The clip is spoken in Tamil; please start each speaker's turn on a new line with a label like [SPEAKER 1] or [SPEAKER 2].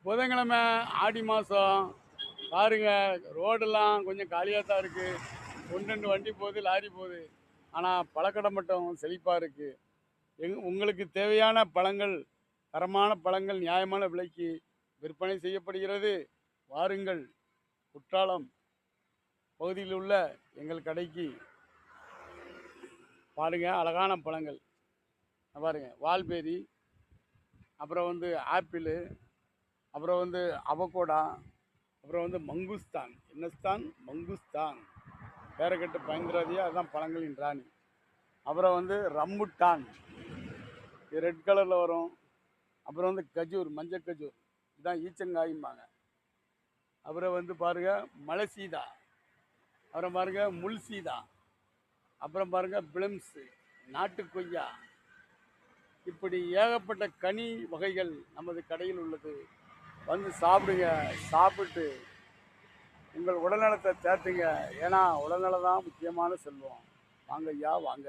[SPEAKER 1] புதன்கிழமை ஆடி மாதம் பாருங்க, ரோடெல்லாம் கொஞ்சம் காலியாக தான் இருக்குது. ஒன்று ரெண்டு வண்டி போகுது, லாரி போகுது. ஆனால் பழக்கடை மட்டும் செழிப்பாக இருக்குது. உங்களுக்கு தேவையான பழங்கள், தரமான பழங்கள் நியாயமான விலைக்கு விற்பனை செய்யப்படுகிறது. வாருங்கள், குற்றாலம் பகுதியில் உள்ள எங்கள் கடைக்கு. பாருங்க, அழகான பழங்கள் பாருங்க. வால்பேரி, அப்புறம் வந்து ஆப்பிள், அப்புறம் வந்து அவகோடா, அப்புறம் வந்து மங்குஸ்தான். என்னஸ்தான்? மங்குஸ்தான். பேரை கட்டு பயந்துராதியா, அதுதான் பழங்களின் ராணி. அப்புறம் வந்து ரம்புட்டான், இது ரெட் கலரில் வரும். அப்புறம் வந்து கஜூர், மஞ்சள் கஜூர், இதுதான் ஈச்சங்காயும்பாங்க. அப்புறம் வந்து பாருங்க மலைசீதா, அப்புறம் பாருங்க முள்சீதா, அப்புறம் பாருங்க பிளம்ஸு, நாட்டு கொய்யா, இப்படி ஏகப்பட்ட கனி வகைகள் நமது கடையில் உள்ளது. வந்து சாப்பிடுங்க. சாப்பிட்டு உங்கள் உடல்நலத்தை தேத்துங்க. ஏன்னா உடல்நலம் தான் முக்கியமான செல்வம். வாங்க ஐயா, வாங்க.